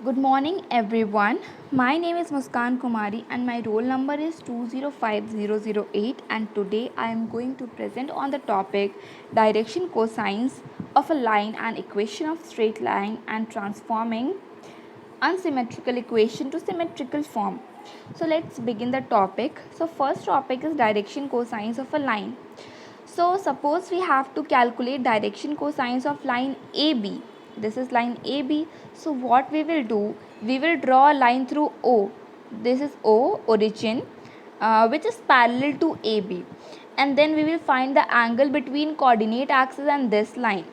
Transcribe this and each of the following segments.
Good morning everyone. My name is Muskan Kumari and my roll number is 205008, and today I am going to present on the topic direction cosines of a line and equation of straight line and transforming unsymmetrical equation to symmetrical form. So let's begin the topic. So first topic is direction cosines of a line. So suppose we have to calculate direction cosines of line AB. This is line AB. So what we will do, we will draw a line through O. This is O, origin, which is parallel to AB. And then we will find the angle between coordinate axis and this line.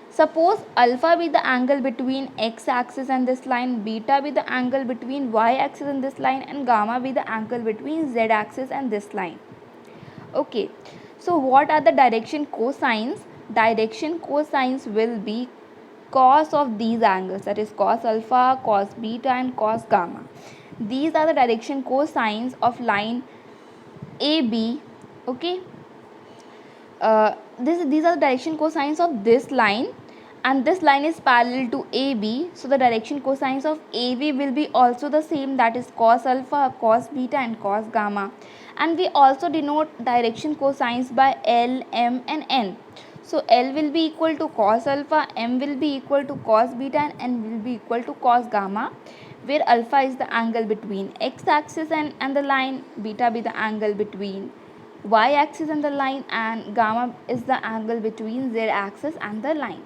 Suppose alpha be the angle between x axis and this line, beta be the angle between y axis and this line, and gamma be the angle between z axis and this line. Okay, so what are the direction cosines? Direction cosines will be cos of these angles, that is cos alpha, cos beta and cos gamma. These are the direction cosines of line AB. Okay, these are the direction cosines of this line, and this line is parallel to AB, so the direction cosines of AB will be also the same, that is cos alpha, cos beta and cos gamma. And we also denote direction cosines by L, M and N. So L will be equal to cos alpha, M will be equal to cos beta and N will be equal to cos gamma, where alpha is the angle between x axis and the line, beta be the angle between y axis and the line, and gamma is the angle between z axis and the line.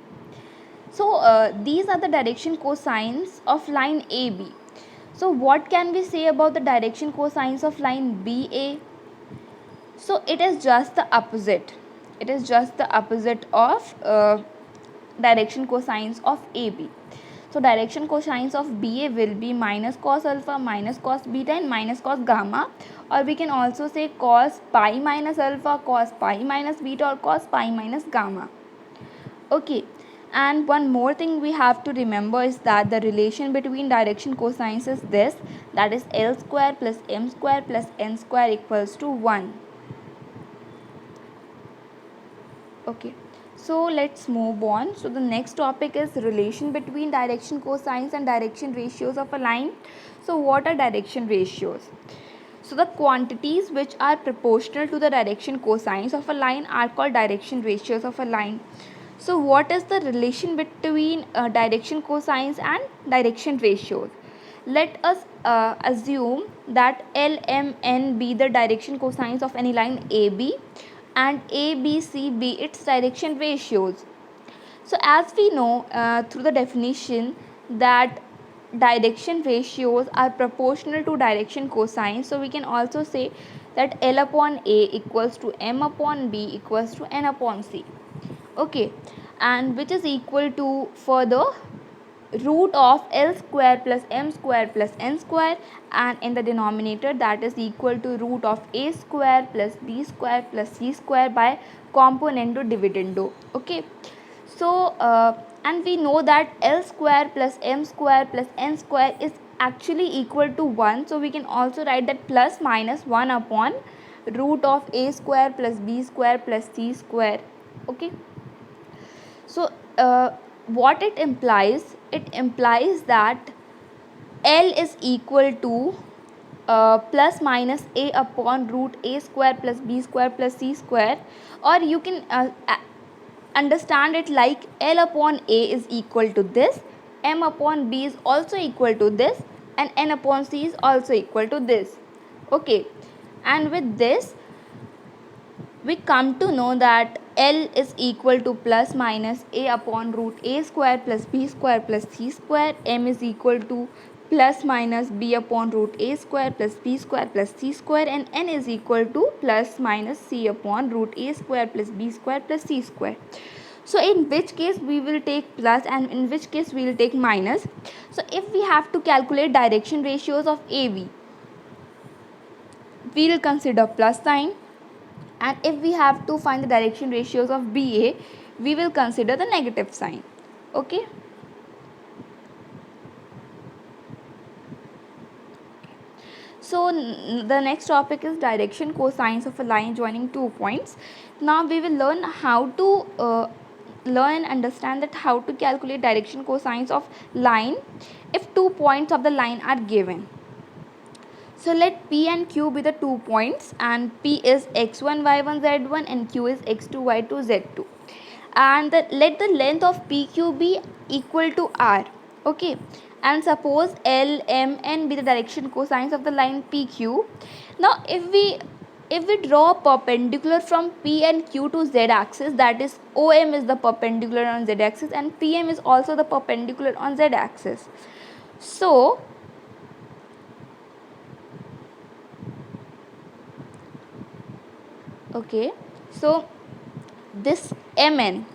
So these are the direction cosines of line AB. So what can we say about the direction cosines of line BA? So it is just the opposite. It is just the opposite of direction cosines of AB. So direction cosines of BA will be minus cos alpha, minus cos beta and minus cos gamma, or we can also say cos pi minus alpha, cos pi minus beta or cos pi minus gamma. Okay, and one more thing we have to remember is that the relation between direction cosines is this, that is L square plus M square plus N square equals to 1. Okay, so let's move on. So the next topic is relation between direction cosines and direction ratios of a line. So what are direction ratios? So the quantities which are proportional to the direction cosines of a line are called direction ratios of a line. So what is the relation between direction cosines and direction ratios? Let us assume that L, M, N be the direction cosines of any line AB, and A, B, C be its direction ratios. So as we know through the definition that direction ratios are proportional to direction cosines, so we can also say that L upon A equals to M upon B equals to N upon C. Okay, and which is equal to further root of L square plus M square plus N square, and in the denominator that is equal to root of A square plus B square plus C square by componendo dividendo. Okay, so and we know that L square plus M square plus N square is actually equal to 1, so we can also write that plus minus 1 upon root of A square plus B square plus C square. Okay, so what it implies? It implies that L is equal to plus minus A upon root A square plus B square plus C square, or you can understand it like L upon A is equal to this, M upon B is also equal to this, and N upon C is also equal to this. Okay, and with this we come to know that L is equal to plus minus A upon root A square plus B square plus C square, M is equal to plus minus B upon root A square plus B square plus C square, and N is equal to plus minus C upon root A square plus B square plus C square. So in which case we will take plus and in which case we will take minus. So if we have to calculate direction ratios of AB, we will consider plus sign, and if we have to find the direction ratios of BA, we will consider the negative sign. Okay, so the next topic is direction cosines of a line joining 2 points. Now we will learn how to learn and understand that how to calculate direction cosines of line if 2 points of the line are given. So let P and Q be the 2 points, and P is x1 y1 z1 and Q is x2 y2 z2, and let the length of PQ be equal to R. Okay, and suppose L, M, N be the direction cosines of the line PQ. Now if we draw a perpendicular from P and Q to Z axis, that is OM is the perpendicular on Z axis and PM is also the perpendicular on Z axis. So okay, so this Mn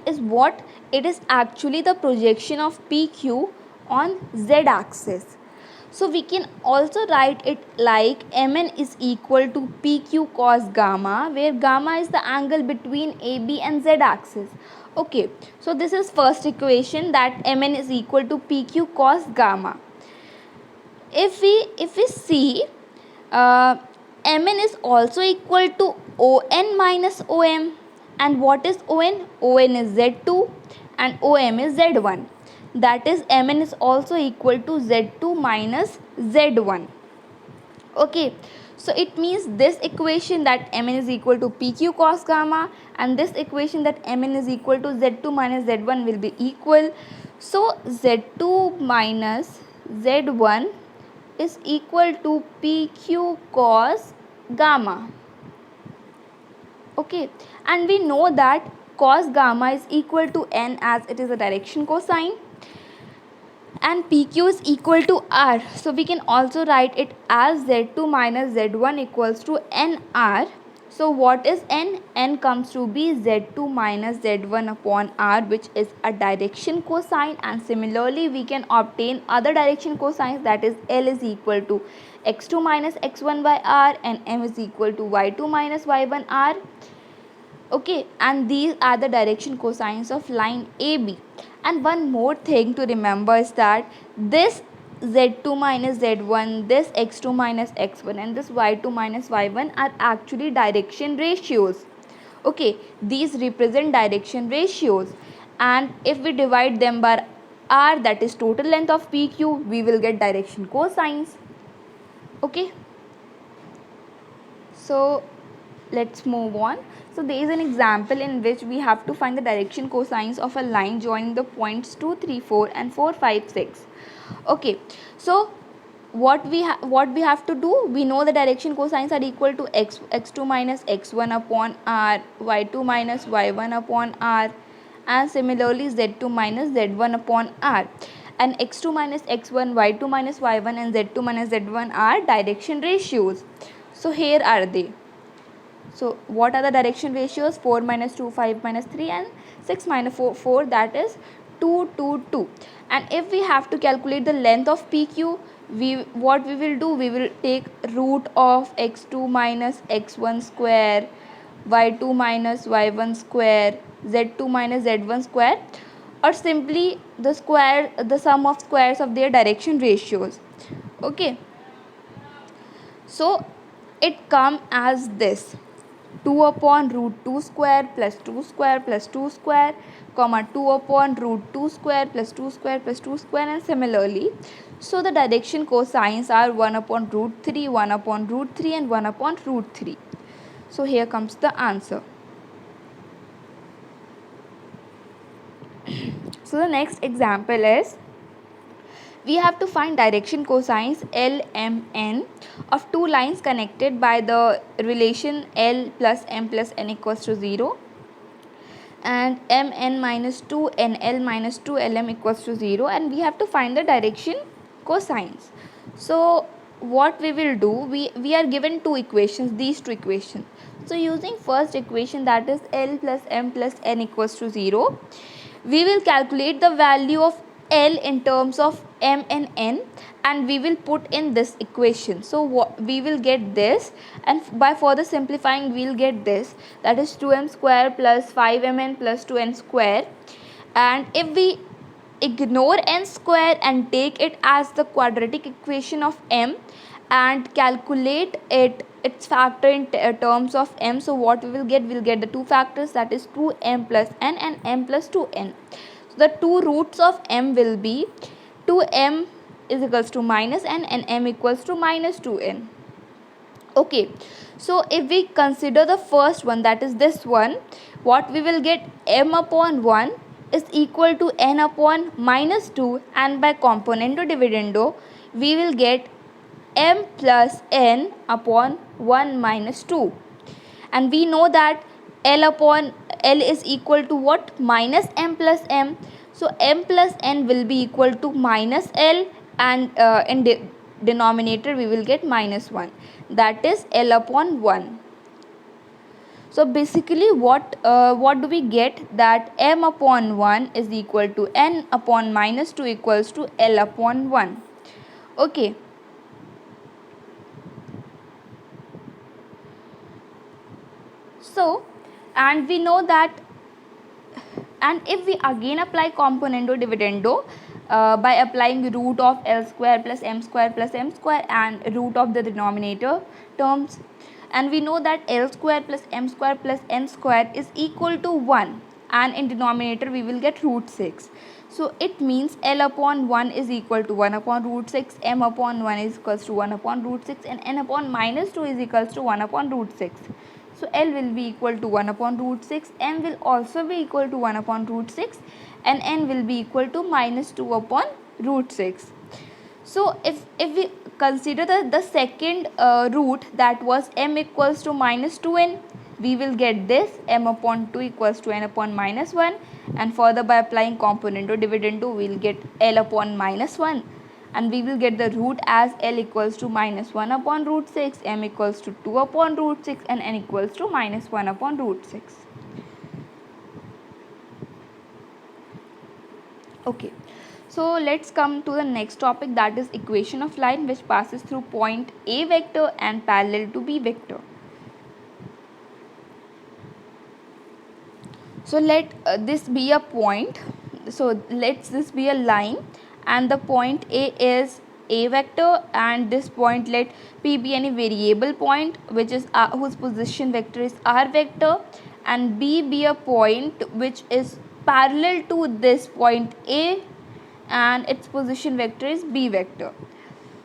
is what? It is actually the projection of PQ on Z axis. So we can also write it like Mn is equal to PQ cos gamma, where gamma is the angle between AB and Z axis. Okay, so this is first equation, that Mn is equal to PQ cos gamma. If we see, Mn is also equal to On minus Om. And what is On? On is Z2 and Om is Z1. That is Mn is also equal to Z2 minus Z1. Okay, so it means this equation that Mn is equal to PQ cos gamma and this equation that Mn is equal to Z2 minus Z1 will be equal. So Z2 minus Z1 is equal to PQ cos gamma. Okay, and we know that cos gamma is equal to N as it is a direction cosine, and PQ is equal to R. So we can also write it as Z2 minus Z1 equals to NR. So what is N? N comes to be Z2 minus Z1 upon R, which is a direction cosine, and similarly we can obtain other direction cosines, that is L is equal to x2 minus x1 by R and M is equal to y2 minus y1 R. Okay, and these are the direction cosines of line AB. And one more thing to remember is that this z2 minus z1, this x2 minus x1 and this y2 minus y1 are actually direction ratios. Okay, these represent direction ratios, and if we divide them by r, that is total length of PQ, we will get direction cosines. Okay, so let's move on. So there is an example in which we have to find the direction cosines of a line joining the points 2, 3, 4 and 4, 5, 6. Okay, so what we have to do, we know the direction cosines are equal to x2 minus x1 upon r, y2 minus y1 upon r, and similarly z2 minus z1 upon r, and x2 minus x1, y2 minus y1 and z2 minus z1 are direction ratios. So here are they. So what are the direction ratios? 4 minus 2, 5 minus 3 and 6 minus 4, that is 2, 2, 2. And if we have to calculate the length of PQ, what we will do, we will take root of x2 minus x1 square, y2 minus y1 square, z2 minus z1 square, or simply the sum of squares of their direction ratios. Okay, so it comes as this: 2 upon root 2 square plus 2 square plus 2 square, comma 2 upon root 2 square plus 2 square plus 2 square, and similarly. So the direction cosines are 1 upon root 3, 1 upon root 3 and 1 upon root 3. So here comes the answer. So the next example is, we have to find direction cosines L, M, N of two lines connected by the relation L plus M plus N equals to 0, and M n minus 2 and L minus 2 Lm equals to 0, and we have to find the direction cosines. So what we will do, we are given two equations, these two equations. So using first equation, that is L plus M plus N equals to 0, we will calculate the value of L in terms of M and N, and we will put in this equation. So we will get this, and by further simplifying we will get this, that is 2m square plus 5mn plus 2n square. And if we ignore n square and take it as the quadratic equation of m and calculate it its factor in terms of m. So what we will get? We'll get the two factors, that is 2m plus n and m plus 2n. So the two roots of m will be 2m is equals to minus n and m equals to minus 2n. Okay, so if we consider the first one, that is this one, what we will get? M upon 1 is equal to n upon minus 2, and by componendo dividendo we will get m plus n upon 1 minus 2. And we know that L upon L is equal to what? Minus m plus m. So m plus n will be equal to minus L, and in denominator we will get minus 1, that is L upon 1. So basically what do we get? That m upon 1 is equal to n upon minus 2 equals to L upon 1. Okay. So, and we know that, and if we again apply componendo dividendo by applying root of L square plus m square and root of the denominator terms, and we know that L square plus m square plus n square is equal to 1, and in denominator we will get root 6. So it means L upon 1 is equal to 1 upon root 6, m upon 1 is equals to 1 upon root 6, and n upon minus 2 is equals to 1 upon root 6. So L will be equal to 1 upon root 6, m will also be equal to 1 upon root 6, and n will be equal to minus 2 upon root 6. So if we consider the second root, that was m equals to minus 2n, we will get this m upon 2 equals to n upon minus 1, and further by applying componendo dividendo we will get L upon minus 1, and we will get the root as L equals to minus 1 upon root 6, m equals to 2 upon root 6, and n equals to minus 1 upon root 6. Okay, so let's come to the next topic, that is equation of line which passes through point A vector and parallel to B vector. So let this be a point, so let this be a line, and the point A is A vector, and this point let P be any variable point which is whose position vector is R vector, and B be a point which is parallel to this point A and its position vector is B vector.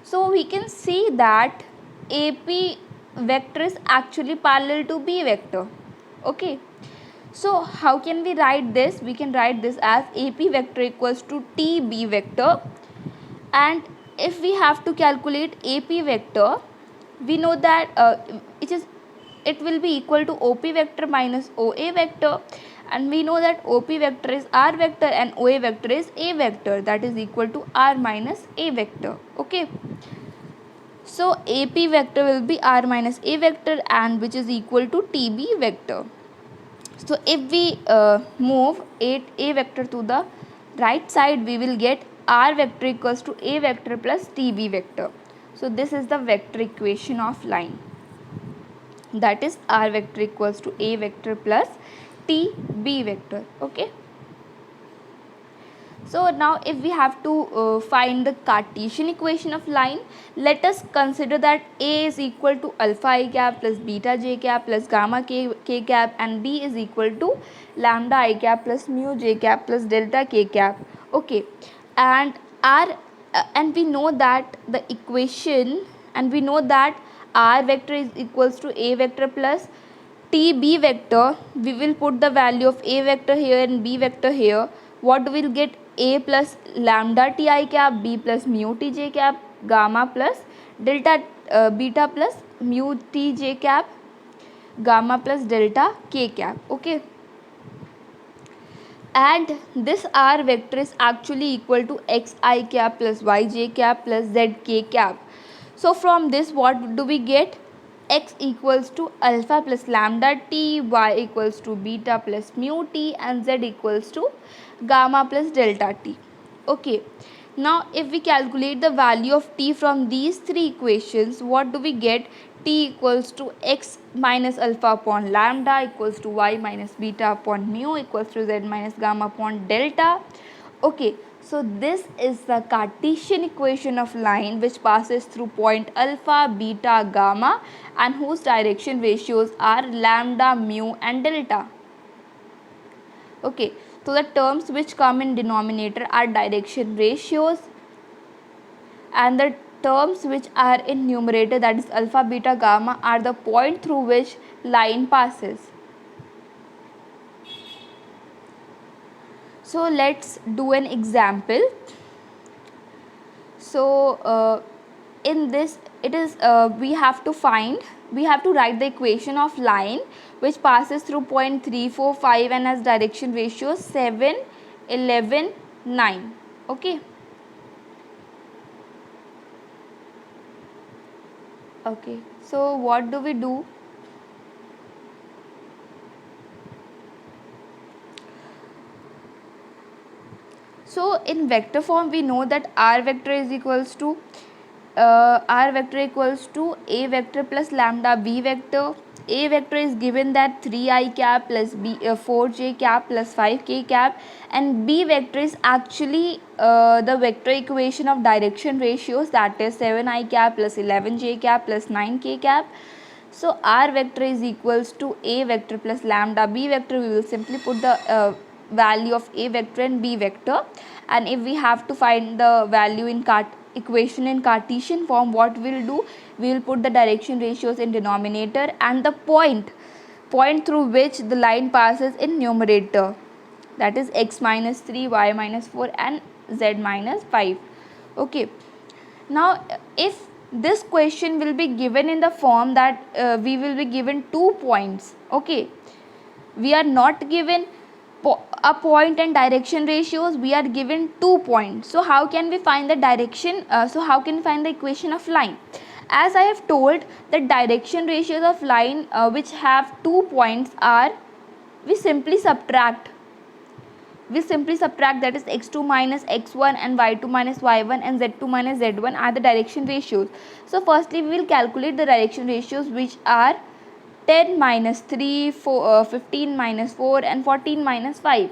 So we can see that AP vector is actually parallel to B vector. Okay. So how can we write this? We can write this as AP vector equals to TB vector, and if we have to calculate AP vector, we know that it will be equal to OP vector minus OA vector, and we know that OP vector is R vector and OA vector is A vector, that is equal to R minus A vector. Okay. So AP vector will be R minus A vector, and which is equal to TB vector. So if we move A vector to the right side, we will get R vector equals to A vector plus TB vector. So this is the vector equation of line, that is R vector equals to A vector plus TB vector. Okay. So now if we have to find the Cartesian equation of line, let us consider that A is equal to alpha I cap plus beta j cap plus gamma k cap, and B is equal to lambda I cap plus mu j cap plus delta k cap. Okay, and and we know that the equation, and we know that R vector is equals to A vector plus TB vector. We will put the value of A vector here and B vector here. What we will get? A plus lambda t I cap, B plus mu t j cap, gamma plus delta beta plus mu t j cap, gamma plus delta k cap. Okay, and this R vector is actually equal to x I cap plus y j cap plus z k cap. So from this what do we get? X equals to alpha plus lambda t, y equals to beta plus mu t, and z equals to gamma plus delta t. Okay, now if we calculate the value of t from these three equations, what do we get? T equals to x minus alpha upon lambda equals to y minus beta upon mu equals to z minus gamma upon delta. Okay, So this is the Cartesian equation of line which passes through point alpha, beta, gamma and whose direction ratios are lambda, mu and delta. Okay, so the terms which come in denominator are direction ratios, and the terms which are in numerator, that is alpha, beta, gamma, are the point through which line passes. So let's do an example. So in this it is we have to write the equation of line which passes through point 3, 4, 5 and has direction ratios 7, 11, 9. Okay. Okay, so what do we do? So in vector form we know that r vector is equals to a vector plus lambda b vector. A vector is given that 3i cap plus 4j cap plus 5k cap, and b vector is actually the vector equation of direction ratios, that is 7i cap plus 11j cap plus 9k cap. So r vector is equals to a vector plus lambda b vector. We will simply put the value of a vector and b vector, and if we have to find the value in equation in Cartesian form, what we will do, we will put the direction ratios in denominator and the point through which the line passes in numerator, that is x minus 3, y minus 4 and z minus 5. Okay, now if this question will be given in the form that we will be given 2 points, okay, we are not given a point and direction ratios, we are given 2 points. So how can we find the direction, so how can we find the equation of line? As I have told, the direction ratios of line which have 2 points are, we simply subtract, that is x2 minus x1 and y2 minus y1 and z2 minus z1 are the direction ratios. So firstly we will calculate the direction ratios, which are 10 minus 3, 15 minus 4 and 14 minus 5.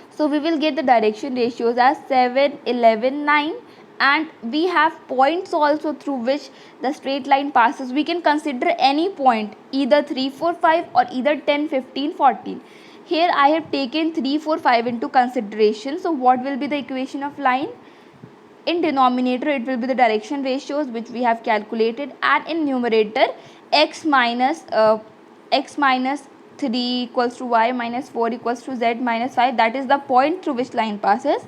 So we will get the direction ratios as 7, 11, 9, and we have points also through which the straight line passes. We can consider any point, either 3, 4, 5 or either 10, 15, 14. Here I have taken 3, 4, 5 into consideration. So what will be the equation of line? In denominator it will be the direction ratios which we have calculated, and in numerator x minus 3 equals to y minus 4 equals to z minus 5, that is the point through which line passes.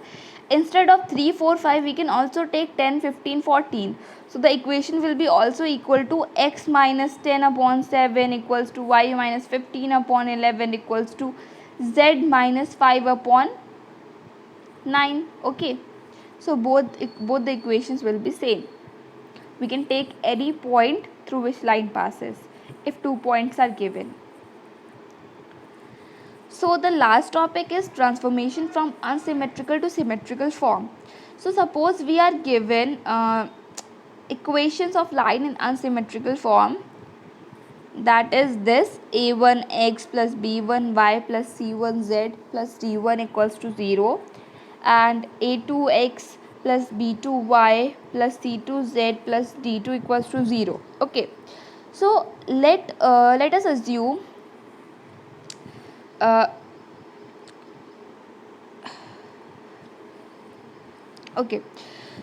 Instead of 3, 4, 5 we can also take 10, 15, 14. So the equation will be also equal to x minus 10 upon 7 equals to y minus 15 upon 11 equals to z minus 5 upon 9. Okay, so both the equations will be same. We can take any point through which line passes if 2 points are given. So the last topic is transformation from unsymmetrical to symmetrical form. So suppose we are given equations of line in unsymmetrical form, that is this: a1x plus b1y plus c1z plus d1 equals to 0, and a2x plus b2y plus c2z plus d2 equals to 0. Okay, so let us assume okay,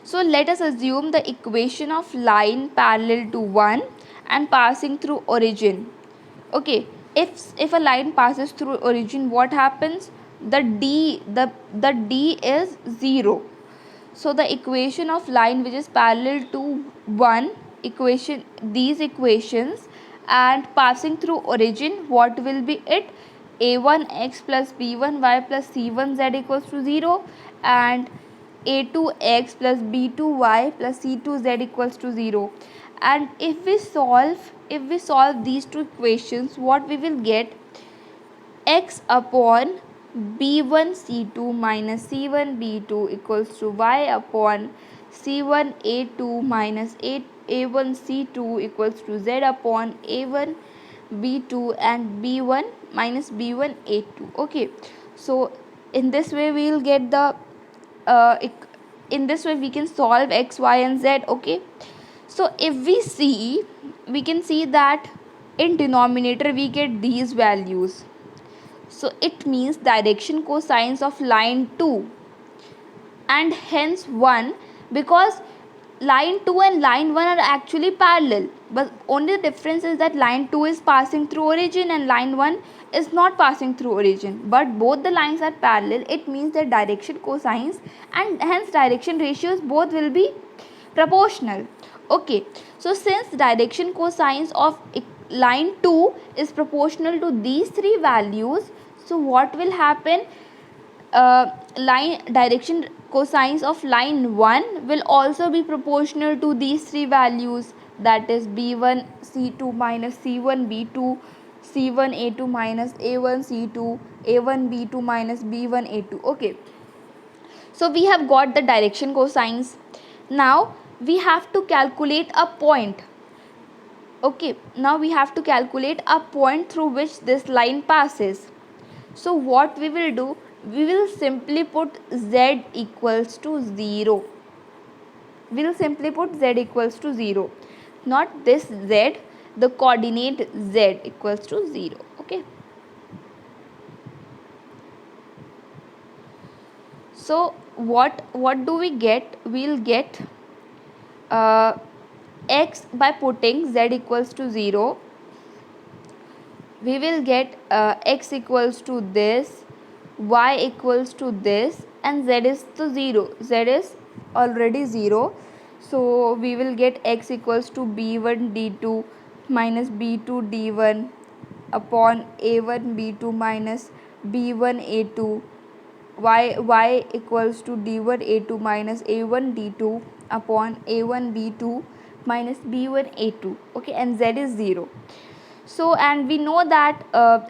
so let us assume the equation of line parallel to 1 and passing through origin. Okay, if a line passes through origin, what happens? The d is 0. So the equation of line which is parallel to 1, these equations and passing through origin, what will be it? a1x plus b1y plus c1z equals to 0, and a2x plus b2y plus c2z equals to 0. And if we solve these two equations, what we will get? X upon b1 c2 minus c1 b2 equals to y upon c1 a2 minus a1 c2 equals to z upon a1 b2 and b1 minus b1 a2. Okay, so in this way we will get the in this way we can solve x, y and z. Okay, so if we see, we can see that in denominator we get these values. So it means direction cosines of line 2 and hence 1, because line 2 and line 1 are actually parallel, but only the difference is that line 2 is passing through origin and line 1 is not passing through origin, but both the lines are parallel. It means that direction cosines and hence direction ratios both will be proportional. Okay, so since direction cosines of line 2 is proportional to these three values, so what will happen, line direction cosines of line 1 will also be proportional to these three values, that is b1 c2 minus c1 b2, c1 a2 minus a1 c2, a1 b2 minus b1 a2. Okay, so we have got the direction cosines. Now we have to calculate a point. Okay, now we have to calculate a point through which this line passes. So what we will do, we will simply put z equals to 0. We will simply put z equals to 0. Not this z, the coordinate z equals to 0. Okay. So what do we get? We will get x by putting z equals to 0. We will get x equals to this, y equals to this, and z is to 0. Z is already 0. So we will get x equals to b1 d2 minus b2 d1 upon a1 b2 minus b1 a2, y equals to d1 a2 minus a1 d2 upon a1 b2 minus b1 a2. Okay, and z is 0. So, and we know that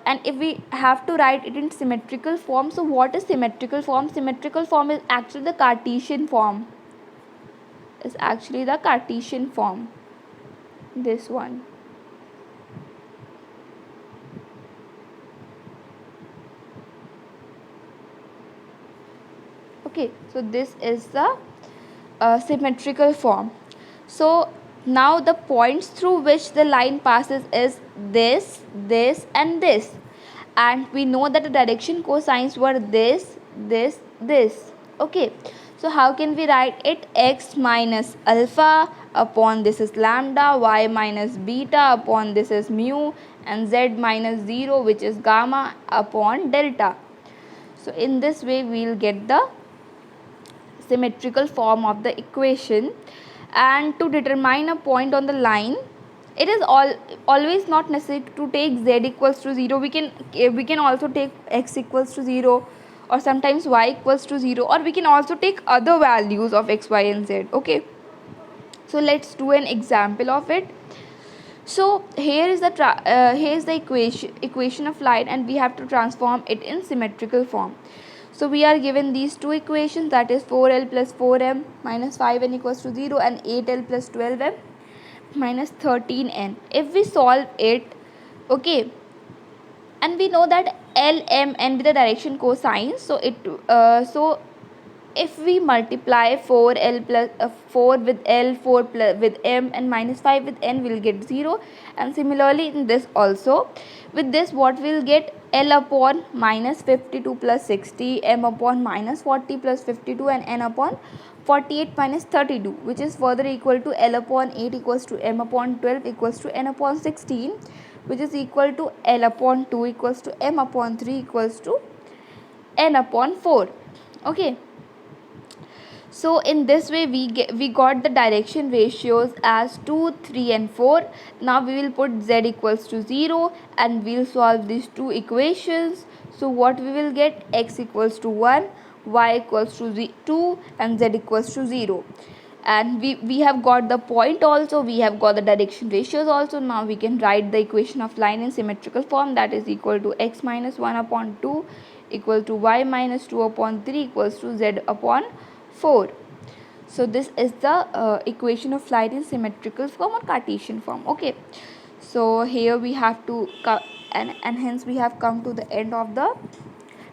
and if we have to write it in symmetrical form, so what is symmetrical form? Symmetrical form is actually the Cartesian form, this one. Okay, so this is the symmetrical form. So now the points through which the line passes is this, this and this, and we know that the direction cosines were this, this, this. Okay, so how can we write it? X minus alpha upon this is lambda, y minus beta upon this is mu, and z minus 0 which is gamma upon delta. So in this way we will get the symmetrical form of the equation. And to determine a point on the line, it is always not necessary to take z equals to 0. We can also take x equals to 0, or sometimes y equals to 0, or we can also take other values of x, y and z. Okay, so let's do an example of it. So here is the equation of line, and we have to transform it in symmetrical form. So we are given these two equations, that is 4l plus 4m minus 5n equals to 0 and 8l plus 12m minus 13n. If we solve it, okay, and we know that l, m, n with the direction cosine, so if we multiply 4l plus 4 with l, 4 plus with m, and minus 5 with n, we will get 0. And similarly in this also, with this what we will get? L upon minus 52 plus 60, m upon minus 40 plus 52, and n upon 48 minus 32, which is further equal to L upon 8 equals to m upon 12 equals to n upon 16, which is equal to L upon 2 equals to m upon 3 equals to n upon 4. Okay, so in this way we got the direction ratios as 2, 3 and 4. Now we will put z equals to 0 and we will solve these two equations. So what we will get? X equals to 1, y equals to 2 and z equals to 0. And we have got the point also, we have got the direction ratios also. Now we can write the equation of line in symmetrical form, that is equal to x minus 1 upon 2 equal to y minus 2 upon 3 equals to z upon 4. So this is the equation of line in symmetrical form or Cartesian form. Okay, so here we have to and hence we have come to the end of the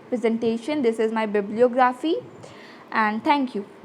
presentation. This is my bibliography, and thank you.